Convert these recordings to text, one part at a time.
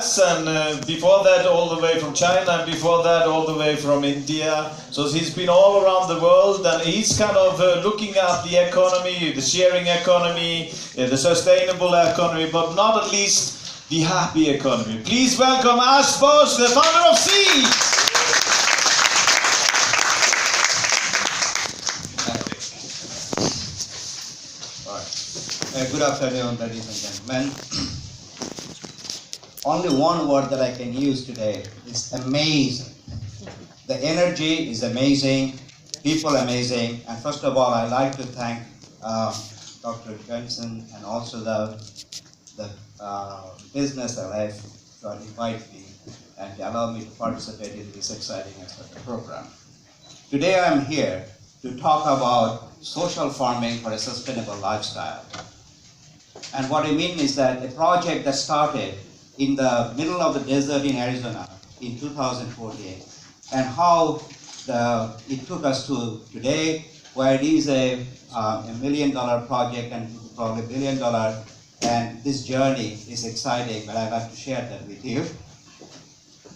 US, and before that all the way from China, and before that all the way from India. So he's been all around the world, and he's kind of looking at the economy, the sharing economy, the sustainable economy, but not at least the happy economy. Please welcome Bose, the founder of S.E.A.T. Good afternoon, ladies and gentlemen. Only one word that I can use today is amazing. The energy is amazing, people amazing, and first of all, I'd like to thank Dr. Johnson and also the business LF to invite me and to allow me to participate in this exciting aspect of the program. Today I'm here to talk about social farming for a sustainable lifestyle. And what I mean is that a project that started in the middle of the desert in Arizona in 2014, and how it took us to today, where it is a $1 million project and probably $1 billion, and this journey is exciting, but I'd like to share that with you.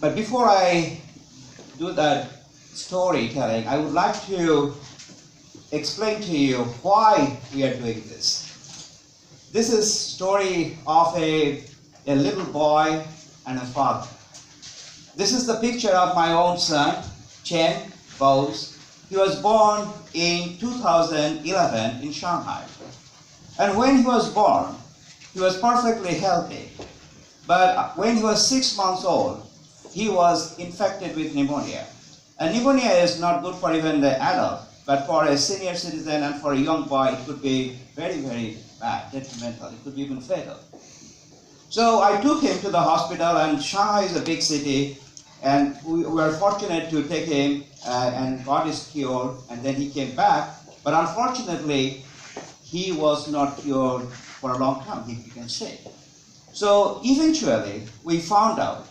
But before I do that storytelling, I would like to explain to you why we are doing this. This is a story of a little boy and a father. This is the picture of my own son, Bose. He was born in 2011 in Shanghai. And when he was born, he was perfectly healthy. But when he was 6 months old, he was infected with pneumonia. And pneumonia is not good for even the adult, but for a senior citizen and for a young boy, it could be very, very bad, detrimental. It could be even fatal. So I took him to the hospital, and Shanghai is a big city, and we were fortunate to take him and got his cure, and then he came back. But unfortunately, he was not cured for a long time. He became sick. So eventually, we found out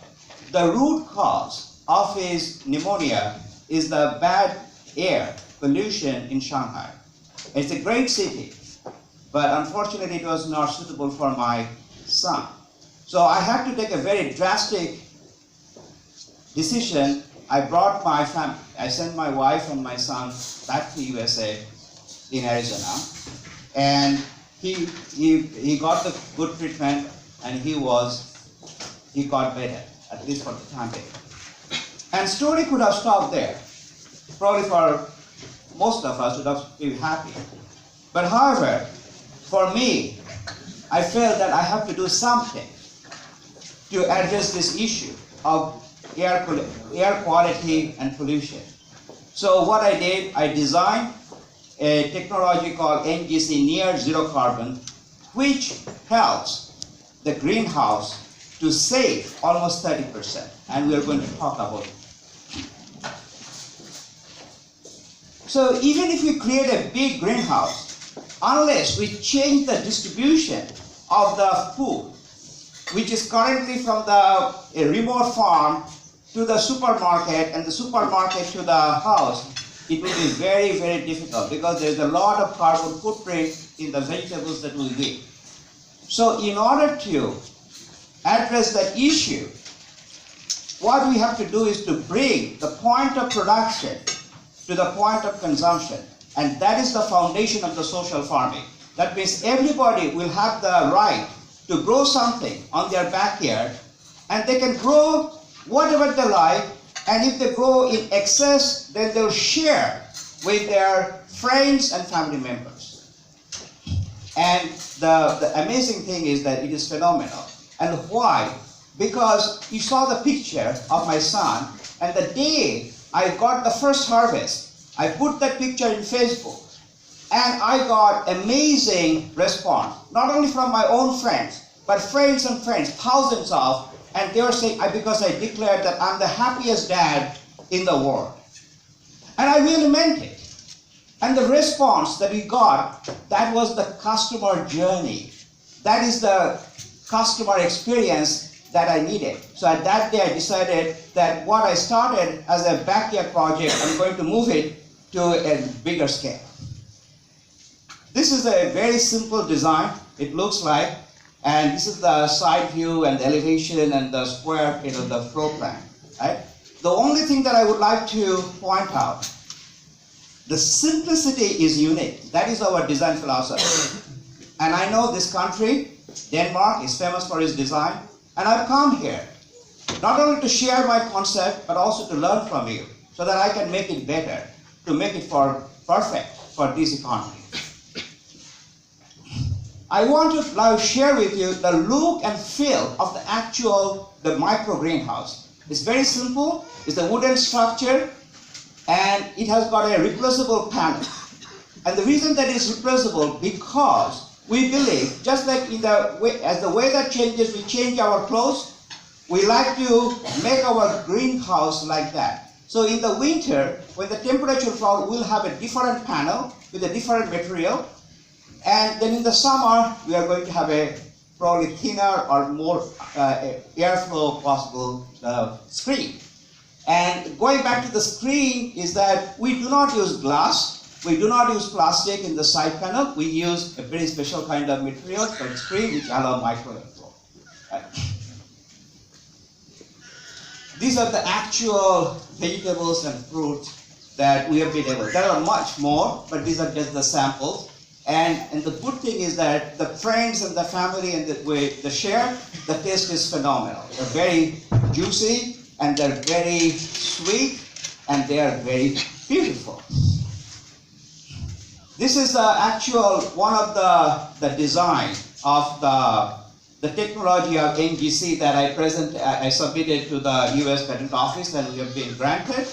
the root cause of his pneumonia is the bad air pollution in Shanghai. It's a great city, but unfortunately it was not suitable for my son. So I had to take a very drastic decision. I brought my family, I sent my wife and my son back to USA in Arizona, and he got the good treatment, and he got better, at least for the time being. And story could have stopped there. Probably for most of us would have been happy. But however, for me, I felt that I have to do something to address this issue of air quality and pollution. So what I did, I designed a technology called NGC, near zero carbon, which helps the greenhouse to save almost 30%. And we are going to talk about it. So even if we create a big greenhouse, unless we change the distribution of the food, which is currently from a remote farm to the supermarket and the supermarket to the house, it will be very, very difficult because there's a lot of carbon footprint in the vegetables that we eat. So in order to address that issue, what we have to do is to bring the point of production to the point of consumption. And that is the foundation of the social farming. That means everybody will have the right to grow something on their backyard, and they can grow whatever they like, and if they grow in excess, then they'll share with their friends and family members. And the amazing thing is that it is phenomenal. And why? Because you saw the picture of my son, and the day I got the first harvest, I put that picture in Facebook, and I got amazing response, not only from my own friends, but friends and friends, thousands of, and they were saying, because I declared that I'm the happiest dad in the world. And I really meant it. And the response that we got, that was the customer journey. That is the customer experience that I needed. So at that day, I decided that what I started as a backyard project, I'm going to move it to a bigger scale. This is a very simple design. It looks like, And this is the side view and the elevation and the square, the floor plan, right? The only thing that I would like to point out, the simplicity is unique. That is our design philosophy. And I know this country, Denmark, is famous for its design. And I've come here not only to share my concept, but also to learn from you so that I can make it better, to make it perfect for this economy. I want to now share with you the look and feel of the micro greenhouse. It's very simple. It's a wooden structure, and it has got a replaceable panel. And the reason that it's replaceable, because we believe, just like as the weather changes, we change our clothes, we like to make our greenhouse like that. So in the winter, when the temperature falls, we'll have a different panel with a different material. And then in the summer, we are going to have a probably thinner or more airflow possible screen. And going back to the screen is that we do not use glass. We do not use plastic in the side panel. We use a very special kind of material for the screen which allow micro airflow. These are the actual vegetables and fruits that we have been able. There are much more, but these are just the samples. And the good thing is that the friends and the family and the share, the taste is phenomenal. They're very juicy, and they're very sweet, and they are very beautiful. This is one of the design of the technology of NGC that I submitted to the US Patent Office, and we have been granted.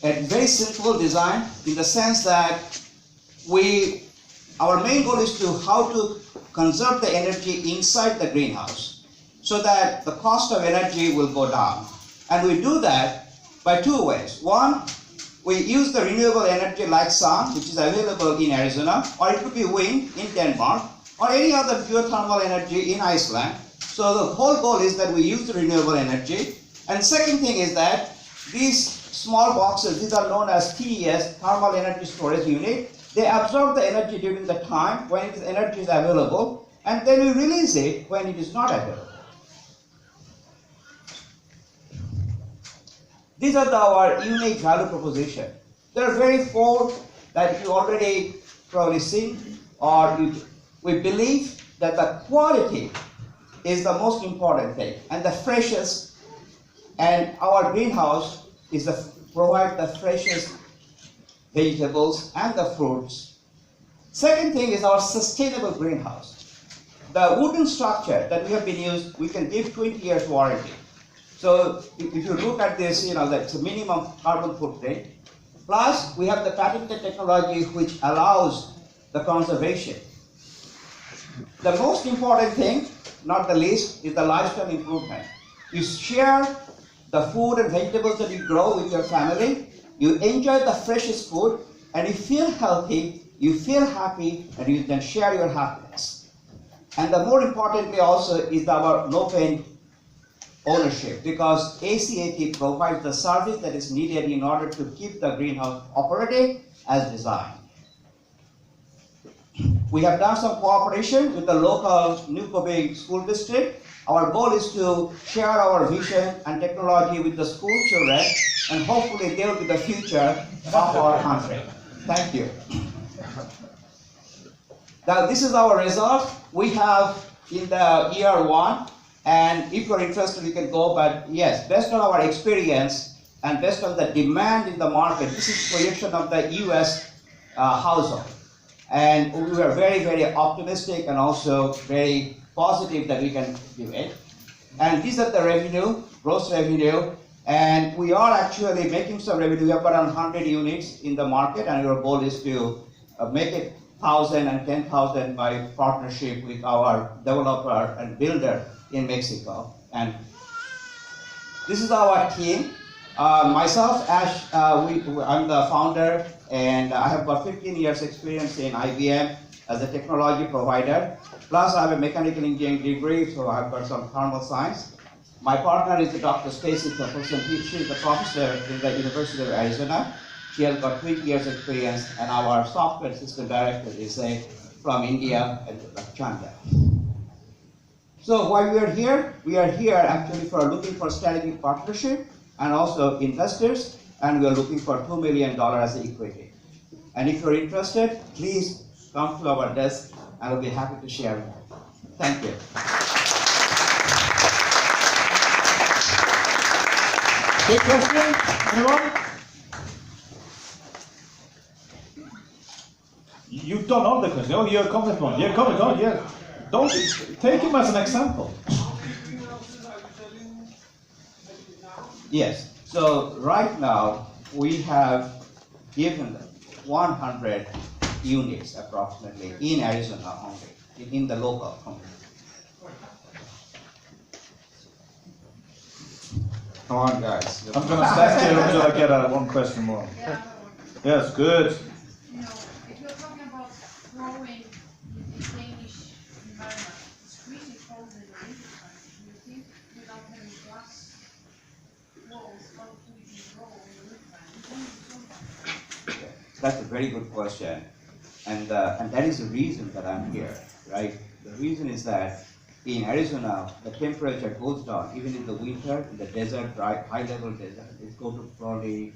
A very simple design in the sense that our main goal is how to conserve the energy inside the greenhouse so that the cost of energy will go down. And we do that by two ways. One, we use the renewable energy like sun, which is available in Arizona, or it could be wind in Denmark, or any other geothermal energy in Iceland. So the whole goal is that we use the renewable energy. And second thing is that these small boxes, these are known as TES, Thermal Energy Storage Unit. They absorb the energy during the time when energy is available, and then we release it when it is not available. These are our unique value proposition. There are very four that you already probably seen, or we believe that the quality is the most important thing, and the freshest, and our greenhouse provide the freshest vegetables and the fruits. Second thing is our sustainable greenhouse. The wooden structure that we have been used, we can give 20 years warranty. So if you look at this, that's a minimum carbon footprint. Plus, we have the patented technology which allows the conservation. The most important thing, not the least, is the lifestyle improvement. You share the food and vegetables that you grow with your family. You enjoy the freshest food, and you feel healthy, you feel happy, and you can share your happiness. And the more importantly also is our no-pain ownership, because S.E.A.T provides the service that is needed in order to keep the greenhouse operating as designed. We have done some cooperation with the local New Kobe School District. Our goal is to share our vision and technology with the school children, and hopefully they will be the future of our country. Thank you. Now this is our result. We have in the year one, and if you're interested you can go, but yes, based on our experience and based on the demand in the market, this is projection of the US household. And we are very, very optimistic and also very positive that we can do it. And these are the revenue, gross revenue, and we are actually making some revenue. We have around 100 units in the market, and our goal is to make it 1,000 and 10,000 by partnership with our developer and builder in Mexico. And this is our team. Myself, Ash, I'm the founder, and I have got 15 years experience in IBM as a technology provider. Plus, I have a mechanical engineering degree, so I've got some thermal science. My partner is Dr. Stacy Peppelson. She is a professor in the University of Arizona. She has got 20 years experience, and our software system director is from India and China. So why we are here actually for looking for strategic partnership and also investors, and we are looking for $2 million as equity. And if you're interested, please come to our desk and we'll be happy to share more. Thank you. Big question? Anyone? You don't know the question. Oh, you're a comment one. Yeah, comment on. Yeah. Don't take him as an example. Yes. So right now we have given 100 units approximately in Arizona only, in the local community. Come on, guys. I'm going to stand here until I get one question more. Yeah. Yes, good. You know, if you're talking about growing in the Danish environment, it's really cold in the winter time. Do you think without having glass walls, how do you grow in the winter time? It's only summer. That's a very good question, and that is the reason that I'm here, right? The reason is that in Arizona, the temperature goes down, even in the winter, in the desert, dry, high-level desert, it goes to probably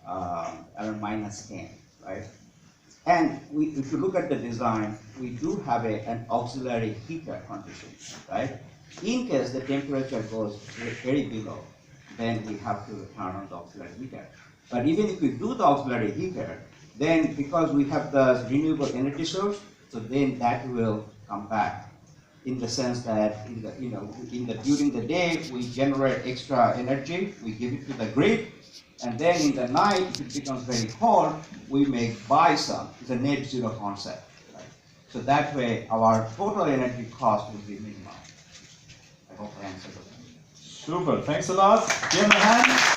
around -10, right? And if you look at the design, we do have an auxiliary heater condition, right? In case the temperature goes very below, then we have to turn on the auxiliary heater. But even if we do the auxiliary heater, then because we have the renewable energy source, so then that will come back in the sense that during the day we generate extra energy, we give it to the grid, and then in the night, if it becomes very cold, we may buy some. It's a net zero concept, right? So that way our total energy cost will be minimal. I hope I answered the question. Super. Thanks a lot. Give him a hand.